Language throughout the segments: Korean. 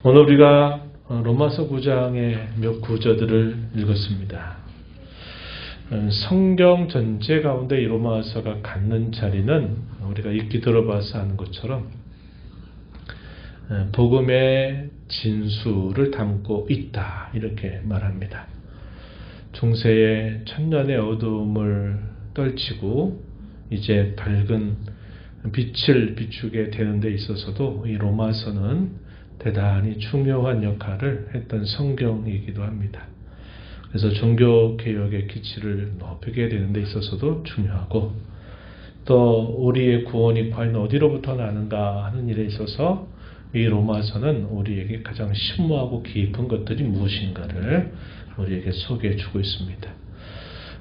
오늘 우리가 로마서 9장의 몇 구절들을 읽었습니다. 성경 전체 가운데 이 로마서가 갖는 자리는 우리가 익히 들어봐서 아는 것처럼 복음의 진수를 담고 있다, 이렇게 말합니다. 중세의 천년의 어두움을 떨치고 이제 밝은 빛을 비추게 되는 데 있어서도 이 로마서는 대단히 중요한 역할을 했던 성경이기도 합니다. 그래서 종교개혁의 기치를 높이게 되는 데 있어서도 중요하고, 또 우리의 구원이 과연 어디로부터 나는가 하는 일에 있어서 이 로마서는 우리에게 가장 심오하고 깊은 것들이 무엇인가를 우리에게 소개해 주고 있습니다.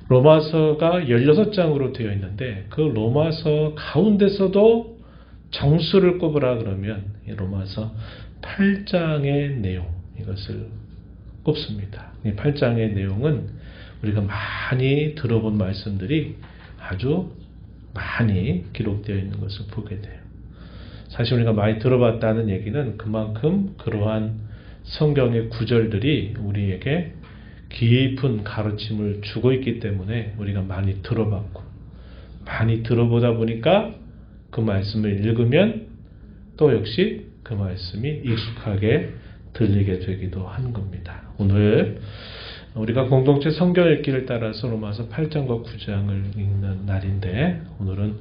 로마서가 16장으로 되어 있는데 그 로마서 가운데서도 정수를 꼽으라 그러면 이 로마서 8장의 내용, 이것을 꼽습니다. 이 8장의 내용은 우리가 많이 들어본 말씀들이 아주 많이 기록되어 있는 것을 보게 돼요. 사실 우리가 많이 들어봤다는 얘기는 그만큼 그러한 성경의 구절들이 우리에게 깊은 가르침을 주고 있기 때문에 우리가 많이 들어봤고, 많이 들어보다 보니까 그 말씀을 읽으면 또 역시 그 말씀이 익숙하게 들리게 되기도 하는 겁니다. 오늘 우리가 공동체 성경 읽기를 따라서 로마서 8장과 9장을 읽는 날인데, 오늘은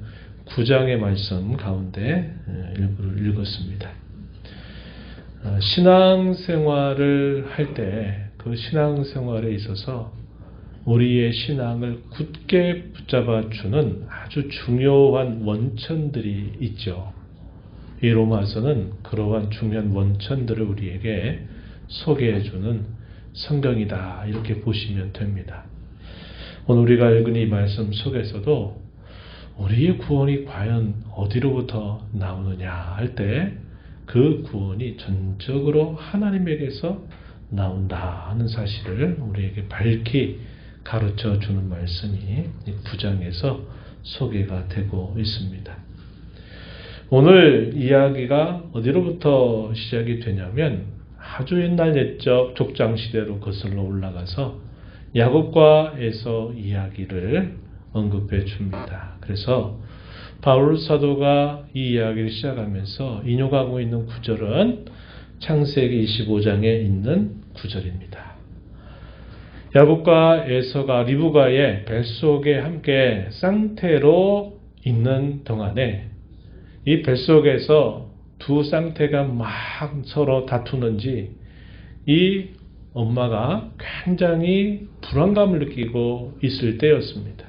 9장의 말씀 가운데 일부를 읽었습니다. 신앙생활을 할 때 그 신앙생활에 있어서 우리의 신앙을 굳게 붙잡아 주는 아주 중요한 원천들이 있죠. 이 로마서는 그러한 중요한 원천들을 우리에게 소개해 주는 성경이다, 이렇게 보시면 됩니다. 오늘 우리가 읽은 이 말씀 속에서도 우리의 구원이 과연 어디로부터 나오느냐 할 때 그 구원이 전적으로 하나님에게서 나온다 하는 사실을 우리에게 밝히 가르쳐 주는 말씀이 이 9장에서 소개가 되고 있습니다. 오늘 이야기가 어디로부터 시작이 되냐면 아주 옛날 옛적 족장 시대로 거슬러 올라가서 야곱과 에서 이야기를 언급해 줍니다. 그래서 바울 사도가 이 이야기를 시작하면서 인용하고 있는 구절은 창세기 25장에 있는 구절입니다. 야곱과 에서가 리브가의 뱃속에 함께 쌍태로 있는 동안에 이 뱃속에서 두 쌍태가 막 서로 다투는지 이 엄마가 굉장히 불안감을 느끼고 있을 때였습니다.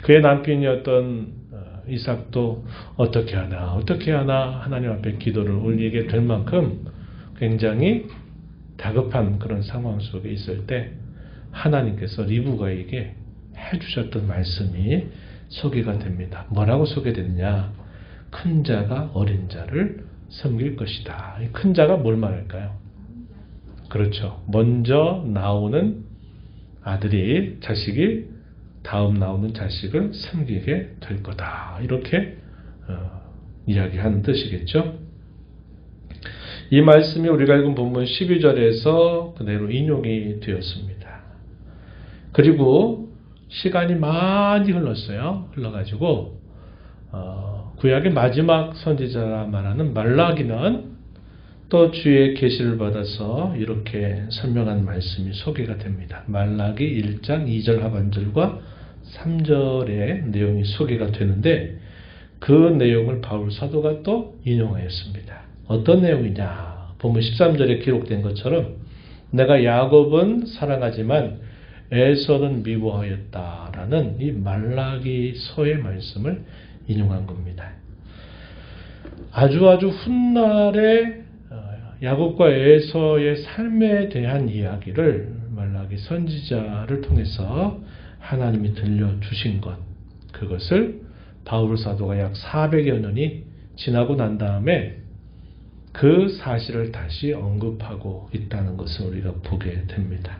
그의 남편이었던 이삭도 어떻게 하나 하나님 앞에 기도를 올리게 될 만큼 굉장히 다급한 그런 상황 속에 있을 때 하나님께서 리브가에게 해주셨던 말씀이 소개가 됩니다. 뭐라고 소개됐냐? 큰 자가 어린 자를 섬길 것이다. 이 큰 자가 뭘 말할까요? 그렇죠. 먼저 나오는 자식이 다음 나오는 자식을 섬기게 될 거다. 이렇게 이야기하는 뜻이겠죠. 이 말씀이 우리가 읽은 본문 12절에서 그대로 인용이 되었습니다. 그리고 시간이 많이 흘러가지고 구약의 마지막 선지자라 말하는 말라기는 또 주의 계시를 받아서 이렇게 설명한 말씀이 소개가 됩니다. 말라기 1장 2절 하반절과 3절의 내용이 소개가 되는데 그 내용을 바울 사도가 또 인용하였습니다. 어떤 내용이냐? 본문 13절에 기록된 것처럼 내가 야곱은 사랑하지만 에서는 미워하였다라는 이 말라기서의 말씀을 인용한 겁니다. 아주 훗날에 야곱과 에서의 삶에 대한 이야기를 말라기 선지자를 통해서 하나님이 들려주신 것, 그것을 바울 사도가 약 400여 년이 지나고 난 다음에 그 사실을 다시 언급하고 있다는 것을 우리가 보게 됩니다.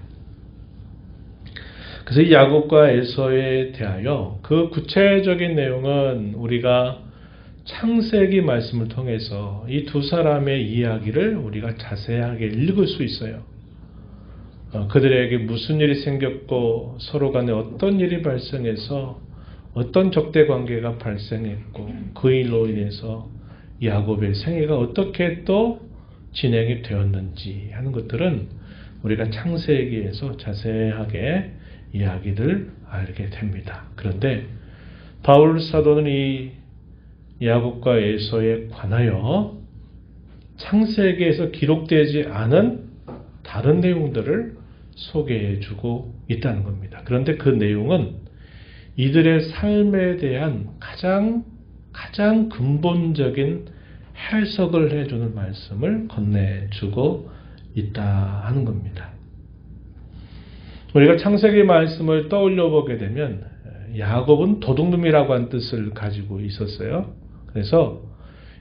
그래서 이 야곱과 에서에 대하여 그 구체적인 내용은 우리가 창세기 말씀을 통해서 이 두 사람의 이야기를 우리가 자세하게 읽을 수 있어요. 그들에게 무슨 일이 생겼고 서로 간에 어떤 일이 발생해서 어떤 적대 관계가 발생했고 그 일로 인해서 야곱의 생애가 어떻게 또 진행이 되었는지 하는 것들은 우리가 창세기에서 자세하게 이야기를 알게 됩니다. 그런데 바울 사도는 이 야곱과 에서에 관하여 창세기에서 기록되지 않은 다른 내용들을 소개해주고 있다는 겁니다. 그런데 그 내용은 이들의 삶에 대한 가장 근본적인 해석을 해주는 말씀을 건네주고 있다 하는 겁니다. 우리가 창세기 말씀을 떠올려 보게 되면 야곱은 도둑놈이라고 하는 뜻을 가지고 있었어요. 그래서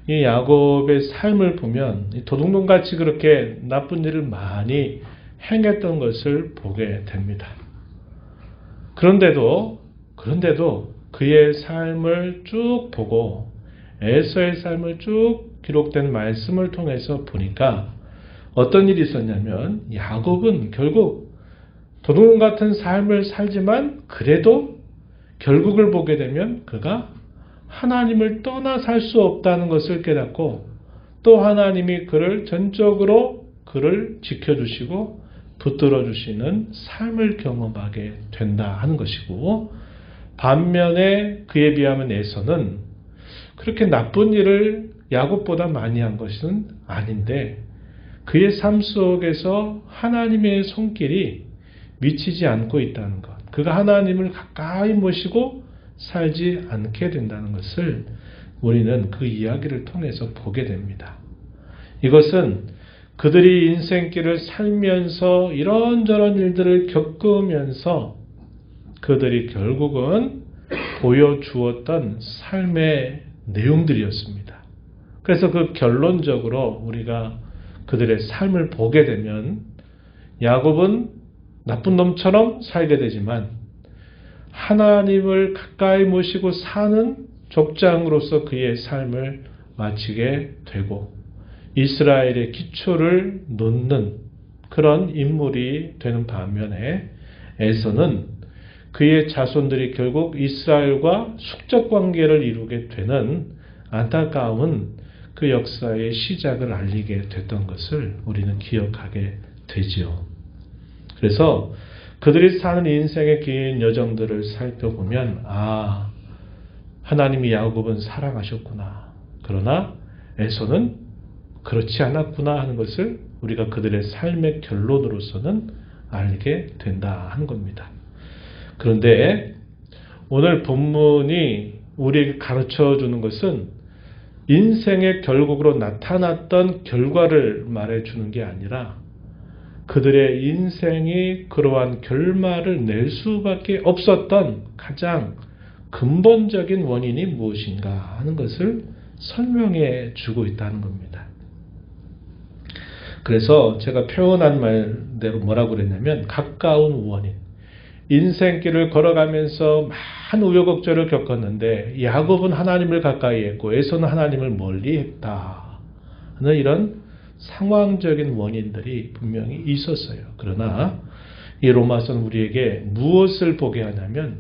이 야곱의 삶을 보면 도둑놈같이 그렇게 나쁜 일을 많이 행했던 것을 보게 됩니다. 그런데도 그의 삶을 쭉 보고 에서의 삶을 쭉 기록된 말씀을 통해서 보니까 어떤 일이 있었냐면 야곱은 결국 도둑놈 같은 삶을 살지만 그래도 결국을 보게 되면 그가 하나님을 떠나 살 수 없다는 것을 깨닫고 또 하나님이 그를 전적으로 그를 지켜주시고 붙들어 주시는 삶을 경험하게 된다 하는 것이고, 반면에 그에 비하면 에서는 그렇게 나쁜 일을 야곱보다 많이 한 것은 아닌데 그의 삶 속에서 하나님의 손길이 미치지 않고 있다는 것, 그가 하나님을 가까이 모시고 살지 않게 된다는 것을 우리는 그 이야기를 통해서 보게 됩니다. 이것은 그들이 인생길을 살면서 이런저런 일들을 겪으면서 그들이 결국은 보여주었던 삶의 내용들이었습니다. 그래서 그 결론적으로 우리가 그들의 삶을 보게 되면 야곱은 나쁜 놈처럼 살게 되지만 하나님을 가까이 모시고 사는 족장으로서 그의 삶을 마치게 되고 이스라엘의 기초를 놓는 그런 인물이 되는 반면에 에서는 그의 자손들이 결국 이스라엘과 숙적 관계를 이루게 되는 안타까운 그 역사의 시작을 알리게 됐던 것을 우리는 기억하게 되지요. 그래서 그들이 사는 인생의 긴 여정들을 살펴보면 하나님이 야곱은 사랑하셨구나. 그러나 에서는 그렇지 않았구나 하는 것을 우리가 그들의 삶의 결론으로서는 알게 된다 하는 겁니다. 그런데 오늘 본문이 우리에게 가르쳐주는 것은 인생의 결국으로 나타났던 결과를 말해주는 게 아니라 그들의 인생이 그러한 결말을 낼 수밖에 없었던 가장 근본적인 원인이 무엇인가 하는 것을 설명해 주고 있다는 겁니다. 그래서 제가 표현한 말대로 뭐라고 그랬냐면 가까운 원인. 인생길을 걸어가면서 많은 우여곡절을 겪었는데 야곱은 하나님을 가까이 했고 에서는 하나님을 멀리 했다 하는 이런 상황적인 원인들이 분명히 있었어요. 그러나 이 로마서는 우리에게 무엇을 보게 하냐면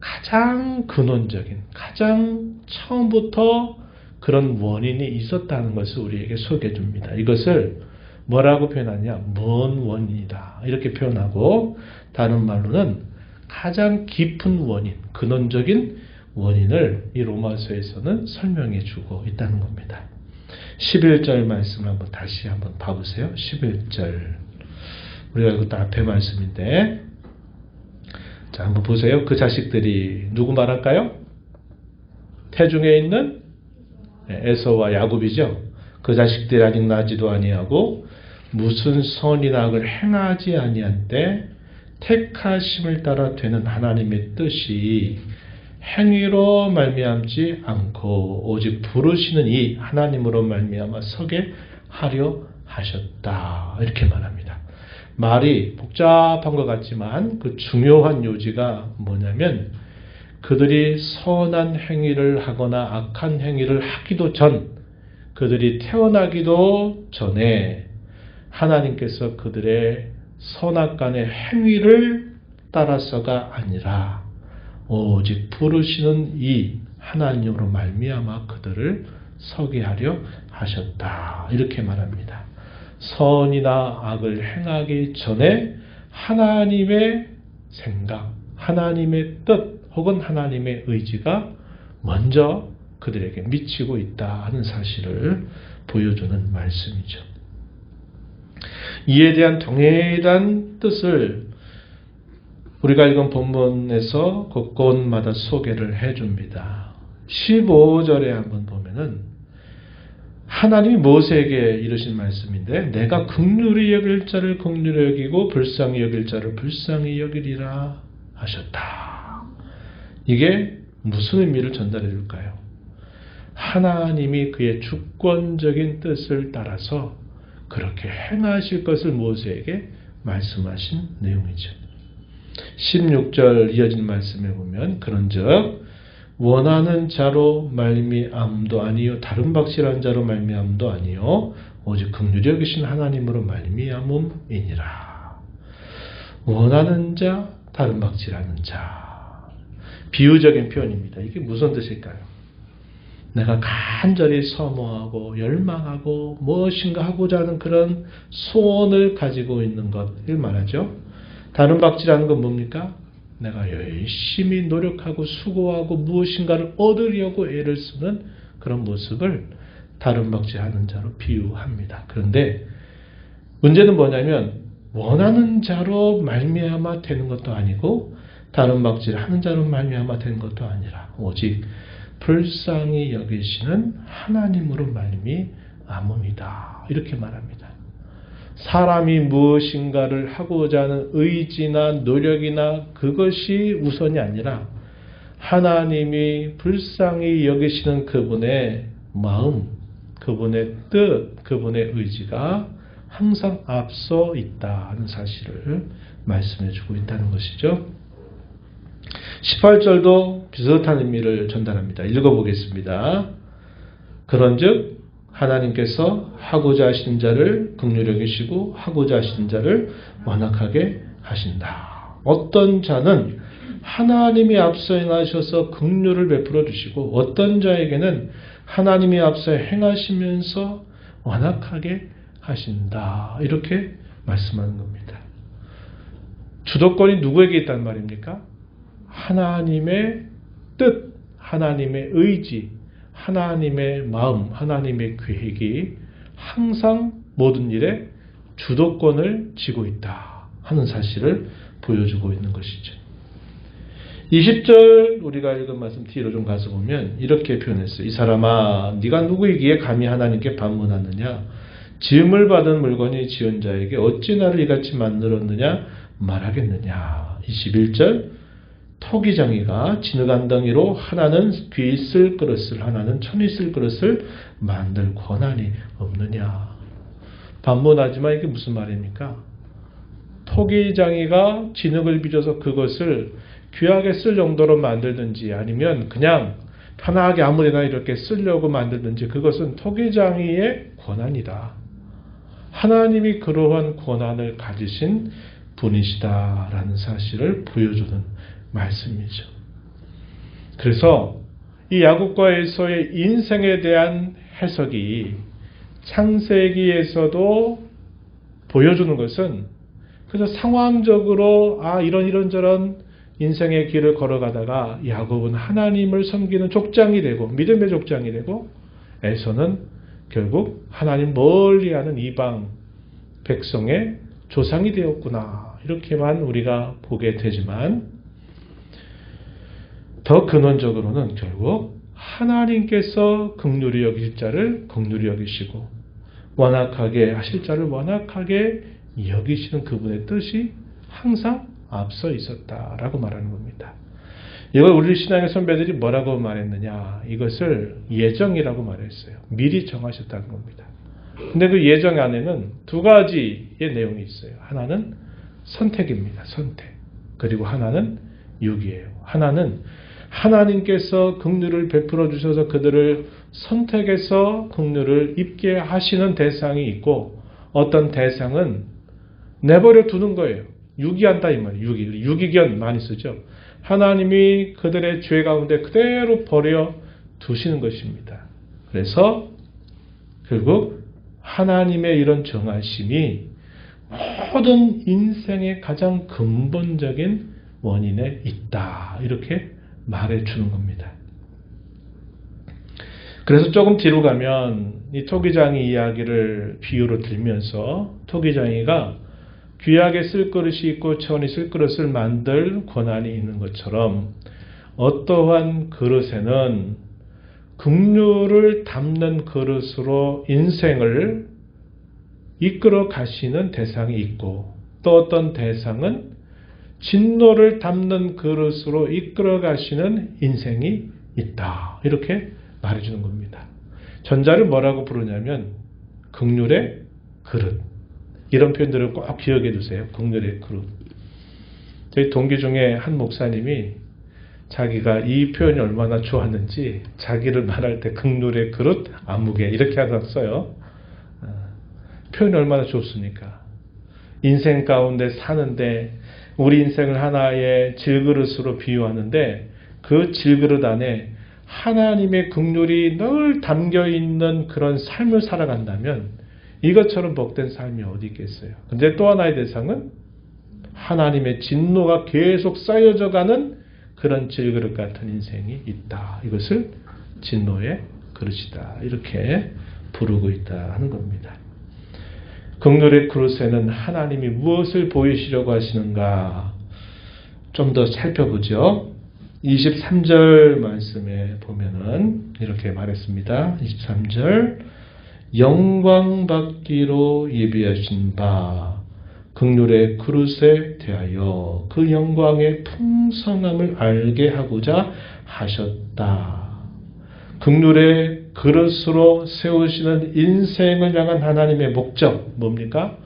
가장 근원적인, 가장 처음부터 그런 원인이 있었다는 것을 우리에게 소개해 줍니다. 이것을 뭐라고 표현하냐? 먼 원인이다. 이렇게 표현하고 다른 말로는 가장 깊은 원인, 근원적인 원인을 이 로마서에서는 설명해 주고 있다는 겁니다. 11절 말씀을 다시 한번 봐보세요. 11절. 우리가 이것도 앞에 말씀인데 자, 한번 보세요. 그 자식들이 누구 말할까요? 태중에 있는 에서와 야곱이죠. 그 자식들이 아직 나지도 아니하고 무슨 선이나 악을 행하지 아니한 때 택하심을 따라 되는 하나님의 뜻이 행위로 말미암지 않고 오직 부르시는 이 하나님으로 말미암아 서게 하려 하셨다. 이렇게 말합니다. 말이 복잡한 것 같지만 그 중요한 요지가 뭐냐면 그들이 선한 행위를 하거나 악한 행위를 하기도 전, 그들이 태어나기도 전에 하나님께서 그들의 선악간의 행위를 따라서가 아니라 오직 부르시는 이 하나님으로 말미암아 그들을 서게 하려 하셨다. 이렇게 말합니다. 선이나 악을 행하기 전에 하나님의 생각, 하나님의 뜻 혹은 하나님의 의지가 먼저 그들에게 미치고 있다 하는 사실을 보여주는 말씀이죠. 이에 대한 동일한 뜻을 우리가 읽은 본문에서 곳곳마다 소개를 해줍니다. 15절에 한번 보면은 하나님이 모세에게 이르신 말씀인데 내가 긍휼히 여길 자를 긍휼히 여기고 불쌍히 여길 자를 불쌍히 여기리라 하셨다. 이게 무슨 의미를 전달해 줄까요? 하나님이 그의 주권적인 뜻을 따라서 그렇게 행하실 것을 모세에게 말씀하신 내용이죠. 16절 이어진 말씀에 보면 그런즉 원하는 자로 말미암도 아니요 다른 박실한 자로 말미암도 아니요 오직 긍휼히 여기신 하나님으로 말미암음이니라. 원하는 자, 다른 박실하는 자. 비유적인 표현입니다. 이게 무슨 뜻일까요? 내가 간절히 사모하고 열망하고 무엇인가 하고자 하는 그런 소원을 가지고 있는 것을 말하죠. 다른 박질하는 건 뭡니까? 내가 열심히 노력하고 수고하고 무엇인가를 얻으려고 애를 쓰는 그런 모습을 다른 박질하는 자로 비유합니다. 그런데 문제는 뭐냐면 원하는 자로 말미암아 되는 것도 아니고 다른 박질하는 자로 말미암아 되는 것도 아니라 오직 불쌍히 여기시는 하나님으로 말미암음이다. 이렇게 말합니다. 사람이 무엇인가를 하고자 하는 의지나 노력이나 그것이 우선이 아니라 하나님이 불쌍히 여기시는 그분의 마음, 그분의 뜻, 그분의 의지가 항상 앞서 있다는 사실을 말씀해 주고 있다는 것이죠. 18절도 비슷한 의미를 전달합니다. 읽어보겠습니다. 그런즉 하나님께서 하고자 하시는 자를 긍휼히 여기시고 하고자 하시는 자를 완악하게 하신다. 어떤 자는 하나님이 앞서 행하셔서 긍휼을 베풀어 주시고 어떤 자에게는 하나님이 앞서 행하시면서 완악하게 하신다. 이렇게 말씀하는 겁니다. 주도권이 누구에게 있단 말입니까? 하나님의 뜻, 하나님의 의지, 하나님의 마음, 하나님의 계획이 항상 모든 일에 주도권을 쥐고 있다 하는 사실을 보여주고 있는 것이죠. 20절 우리가 읽은 말씀 뒤로 좀 가서 보면 이렇게 표현했어요. 이 사람아 네가 누구이기에 감히 하나님께 반문하느냐? 지음을 받은 물건이 지은 자에게 어찌 나를 이같이 만들었느냐 말하겠느냐. 21절 토기장이가 진흙안덩이로 하나는 귀 쓸 그릇을 하나는 천이 쓸 그릇을 만들 권한이 없느냐. 반문하지만 이게 무슨 말입니까? 토기장이가 진흙을 빚어서 그것을 귀하게 쓸 정도로 만들든지 아니면 그냥 편하게 아무데나 이렇게 쓰려고 만들든지 그것은 토기장이의 권한이다. 하나님이 그러한 권한을 가지신 분이시다라는 사실을 보여주는 말씀이죠. 그래서 이 야곱과에서의 인생에 대한 해석이 창세기에서도 보여주는 것은 그래서 상황적으로 이런저런 인생의 길을 걸어가다가 야곱은 하나님을 섬기는 족장이 되고 믿음의 족장이 되고 에서는 결국 하나님 멀리하는 이방 백성의 조상이 되었구나. 이렇게만 우리가 보게 되지만 더 근원적으로는 결국 하나님께서 긍휼히 여기실 자를 긍휼히 여기시고 완악하게 하실 자를 완악하게 여기시는 그분의 뜻이 항상 앞서 있었다라고 말하는 겁니다. 이걸 우리 신앙의 선배들이 뭐라고 말했느냐? 이것을 예정이라고 말했어요. 미리 정하셨다는 겁니다. 근데 그 예정 안에는 두 가지의 내용이 있어요. 하나는 선택입니다. 선택. 그리고 하나는 유기예요. 하나는 하나님께서 긍휼을 베풀어 주셔서 그들을 선택해서 긍휼을 입게 하시는 대상이 있고, 어떤 대상은 내버려 두는 거예요. 유기한다 이 말이에요. 유기견 많이 쓰죠. 하나님이 그들의 죄 가운데 그대로 버려 두시는 것입니다. 그래서 결국 하나님의 이런 정하심이 모든 인생의 가장 근본적인 원인에 있다, 이렇게 말해주는 겁니다. 그래서 조금 뒤로 가면 이 토기장이 이야기를 비유로 들면서 토기장이가 귀하게 쓸 그릇이 있고 천이 쓸 그릇을 만들 권한이 있는 것처럼 어떠한 그릇에는 긍휼을 담는 그릇으로 인생을 이끌어 가시는 대상이 있고, 또 어떤 대상은 진노를 담는 그릇으로 이끌어 가시는 인생이 있다, 이렇게 말해주는 겁니다. 전자를 뭐라고 부르냐면 긍휼의 그릇, 이런 표현들을 꼭 기억해 두세요. 긍휼의 그릇. 저희 동기 중에 한 목사님이 자기가 이 표현이 얼마나 좋았는지 자기를 말할 때 긍휼의 그릇 아무개 이렇게 하다 써요. 표현이 얼마나 좋습니까? 인생 가운데 사는데 우리 인생을 하나의 질그릇으로 비유하는데, 그 질그릇 안에 하나님의 긍휼이 늘 담겨있는 그런 삶을 살아간다면 이것처럼 복된 삶이 어디 있겠어요. 근데 또 하나의 대상은 하나님의 진노가 계속 쌓여져 가는 그런 질그릇 같은 인생이 있다. 이것을 진노의 그릇이다, 이렇게 부르고 있다 하는 겁니다. 긍휼의 그릇에는 하나님이 무엇을 보이시려고 하시는가 좀 더 살펴보죠. 23절 말씀에 보면은 이렇게 말했습니다. 23절, 영광 받기로 예비하신 바 긍휼의 그릇에 대하여 그 영광의 풍성함을 알게 하고자 하셨다. 긍휼의 그릇으로 세우시는 인생을 향한 하나님의 목적 뭡니까?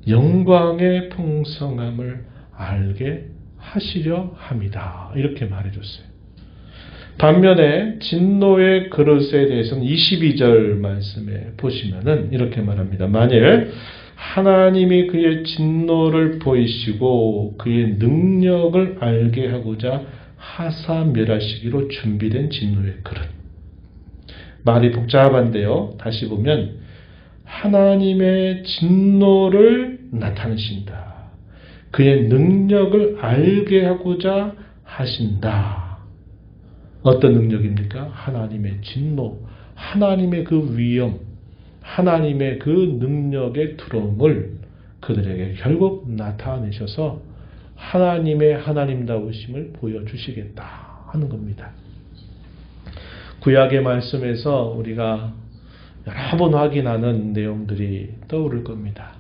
영광의 풍성함을 알게 하시려 합니다, 이렇게 말해줬어요. 반면에 진노의 그릇에 대해서는 22절 말씀에 보시면은 이렇게 말합니다. 만일 하나님이 그의 진노를 보이시고 그의 능력을 알게 하고자 하사 멸하시기로 준비된 진노의 그릇. 말이 복잡한데요. 다시 보면 하나님의 진노를 나타내신다. 그의 능력을 알게 하고자 하신다. 어떤 능력입니까? 하나님의 진노, 하나님의 그 위엄, 하나님의 그 능력의 들어옴을 그들에게 결국 나타내셔서 하나님의 하나님다우심을 보여주시겠다 하는 겁니다. 구약의 말씀에서 우리가 여러 번 확인하는 내용들이 떠오를 겁니다.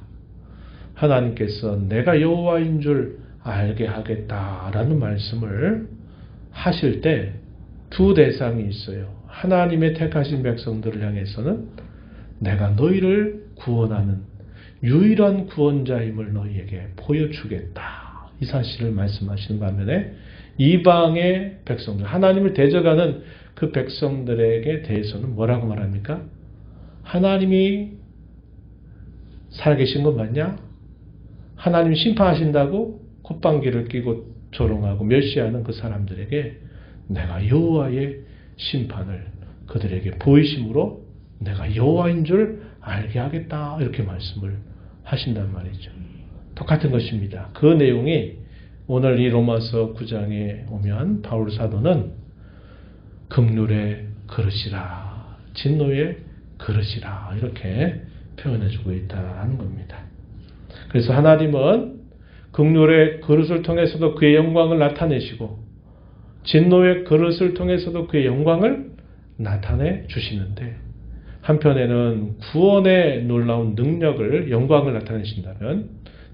하나님께서 내가 여호와인 줄 알게 하겠다라는 말씀을 하실 때 두 대상이 있어요. 하나님의 택하신 백성들을 향해서는 내가 너희를 구원하는 유일한 구원자임을 너희에게 보여주겠다, 이 사실을 말씀하시는 반면에 이방의 백성들, 하나님을 대적하는 그 백성들에게 대해서는 뭐라고 말합니까? 하나님이 살아계신 것 맞냐? 하나님이 심판하신다고 콧방귀를 끼고 조롱하고 멸시하는 그 사람들에게 내가 여호와의 심판을 그들에게 보이심으로 내가 여호와인 줄 알게 하겠다, 이렇게 말씀을 하신단 말이죠. 똑같은 것입니다. 그 내용이 오늘 이 로마서 9장에 오면 바울 사도는 긍휼의 그릇이라, 진노의 그릇이라, 이렇게 표현해주고 있다는 겁니다. 그래서 하나님은 긍휼의 그릇을 통해서도 그의 영광을 나타내시고 진노의 그릇을 통해서도 그의 영광을 나타내 주시는데, 한편에는 구원의 놀라운 능력을, 영광을 나타내신다면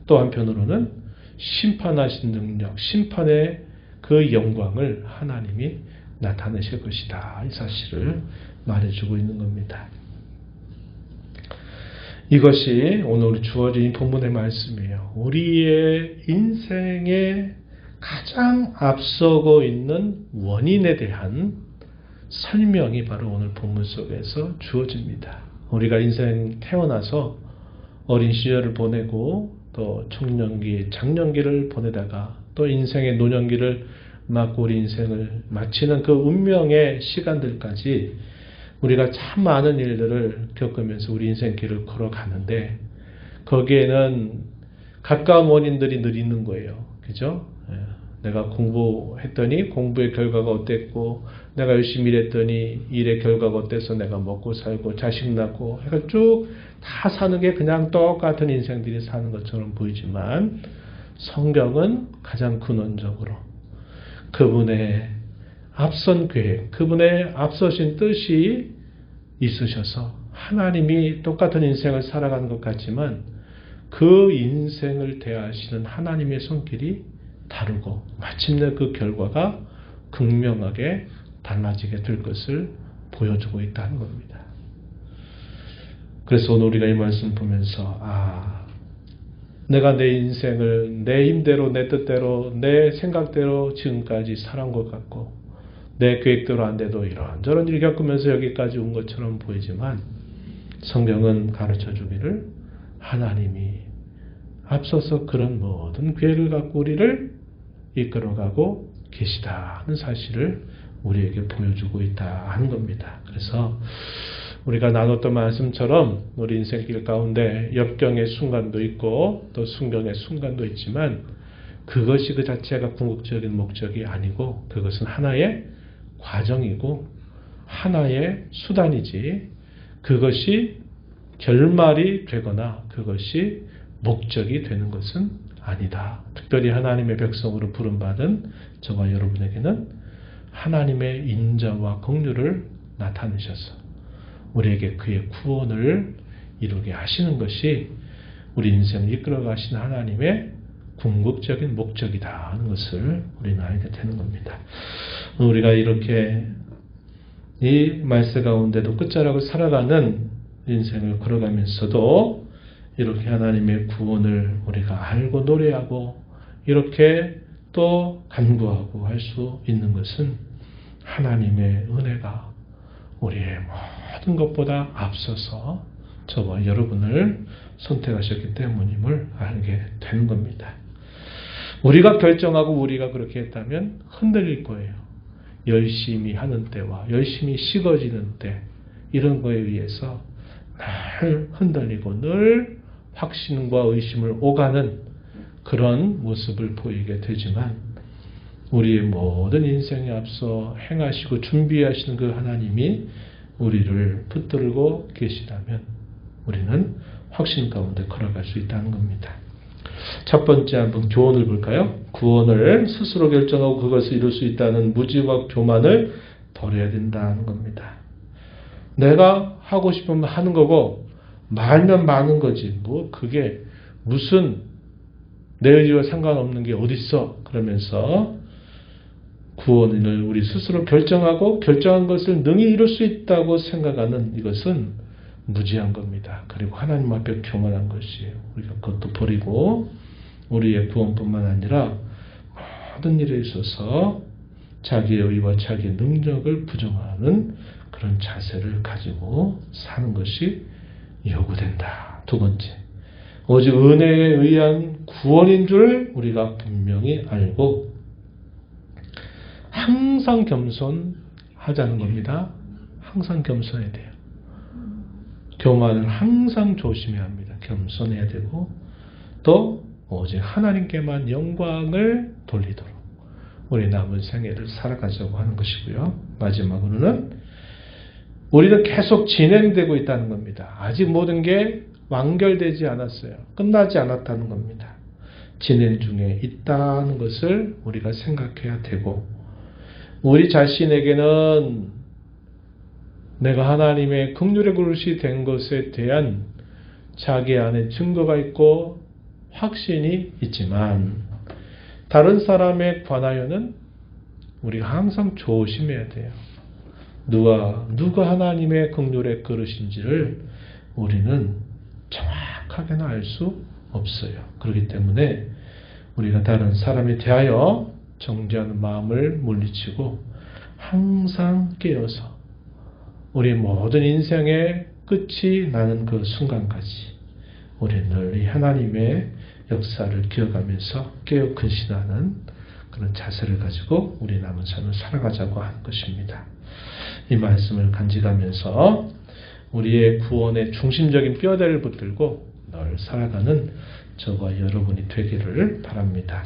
또 한편으로는 심판하신 능력, 심판의 그 영광을 하나님이 나타내실 것이다, 이 사실을 말해주고 있는 겁니다. 이것이 오늘 주어진 본문의 말씀이에요. 우리의 인생의 가장 앞서고 있는 원인에 대한 설명이 바로 오늘 본문 속에서 주어집니다. 우리가 인생 태어나서 어린 시절을 보내고 또 청년기, 장년기를 보내다가 또 인생의 노년기를 맞고 우리 인생을 마치는 그 운명의 시간들까지 우리가 참 많은 일들을 겪으면서 우리 인생길을 걸어가는데 거기에는 가까운 원인들이 늘 있는 거예요. 그죠? 내가 공부했더니 공부의 결과가 어땠고 내가 열심히 일했더니 일의 결과가 어때서 내가 먹고 살고 자식 낳고 해가 쭉 다 사는 게 그냥 똑같은 인생들이 사는 것처럼 보이지만 성경은 가장 근원적으로 그분의 앞선 계획, 그분의 앞서신 뜻이 있으셔서 하나님이 똑같은 인생을 살아가는 것 같지만 그 인생을 대하시는 하나님의 손길이 다르고 마침내 그 결과가 극명하게 달라지게 될 것을 보여주고 있다는 겁니다. 그래서 오늘 우리가 이 말씀 보면서 내가 내 인생을 내 힘대로 내 뜻대로 내 생각대로 지금까지 살아온 것 같고 내 계획대로 안 돼도 이런저런 일을 겪으면서 여기까지 온 것처럼 보이지만 성경은 가르쳐 주기를 하나님이 앞서서 그런 모든 기회를 갖고 우리를 이끌어가고 계시다는 사실을 우리에게 보여주고 있다 하는 겁니다. 그래서 우리가 나눴던 말씀처럼 우리 인생길 가운데 역경의 순간도 있고 또 순경의 순간도 있지만 그것이 그 자체가 궁극적인 목적이 아니고 그것은 하나의 과정이고 하나의 수단이지 그것이 결말이 되거나 그것이 목적이 되는 것은 아니다. 특별히 하나님의 백성으로 부름받은 저와 여러분에게는 하나님의 인자와 긍휼을 나타내셔서 우리에게 그의 구원을 이루게 하시는 것이 우리 인생을 이끌어 가시는 하나님의 궁극적인 목적이다 하는 것을 우리는 알게 되는 겁니다. 우리가 이렇게 이 말씀 가운데도 끝자락을 살아가는 인생을 걸어가면서도 이렇게 하나님의 구원을 우리가 알고 노래하고 이렇게 또 간구하고 할 수 있는 것은 하나님의 은혜가 우리의 모든 것보다 앞서서 저와 여러분을 선택하셨기 때문임을 알게 되는 겁니다. 우리가 결정하고 우리가 그렇게 했다면 흔들릴 거예요. 열심히 하는 때와 열심히 식어지는 때 이런 거에 의해서 늘 흔들리고 늘 확신과 의심을 오가는 그런 모습을 보이게 되지만 우리의 모든 인생에 앞서 행하시고 준비하시는 그 하나님이 우리를 붙들고 계시다면 우리는 확신 가운데 걸어갈 수 있다는 겁니다. 첫 번째 한번 교훈을 볼까요? 구원을 스스로 결정하고 그것을 이룰 수 있다는 무지와 교만을 버려야 된다는 겁니다. 내가 하고 싶으면 하는 거고 말면 많은 거지. 뭐 그게 무슨 내 의지와 상관없는 게 어딨어? 그러면서 구원을 우리 스스로 결정하고 결정한 것을 능히 이룰 수 있다고 생각하는 이것은 무지한 겁니다. 그리고 하나님 앞에 교만한 것이에요. 우리가 그것도 버리고 우리의 구원뿐만 아니라 모든 일에 있어서 자기의 의와 자기의 능력을 부정하는 그런 자세를 가지고 사는 것이 요구된다. 두 번째, 오직 은혜에 의한 구원인 줄 우리가 분명히 알고 항상 겸손하자는 겁니다. 항상 겸손해야 돼요. 교만을 항상 조심해야 합니다. 겸손해야 되고 또 오직 하나님께만 영광을 돌리도록 우리 남은 생애를 살아가자고 하는 것이고요. 마지막으로는 우리는 계속 진행되고 있다는 겁니다. 아직 모든 게 완결되지 않았어요. 끝나지 않았다는 겁니다. 진행 중에 있다는 것을 우리가 생각해야 되고 우리 자신에게는 내가 하나님의 긍휼의 그릇이 된 것에 대한 자기 안에 증거가 있고 확신이 있지만 다른 사람에 관하여는 우리가 항상 조심해야 돼요. 누가 하나님의 긍휼의 그릇인지를 우리는 정확하게는 알 수 없어요. 그렇기 때문에 우리가 다른 사람에 대하여 정죄하는 마음을 물리치고 항상 깨어서 우리 모든 인생의 끝이 나는 그 순간까지 우리 늘 이 하나님의 역사를 기억하면서 깨어 근신하는 그런 자세를 가지고 우리 남은 삶을 살아가자고 하는 것입니다. 이 말씀을 간직하면서 우리의 구원의 중심적인 뼈대를 붙들고 늘 살아가는 저와 여러분이 되기를 바랍니다.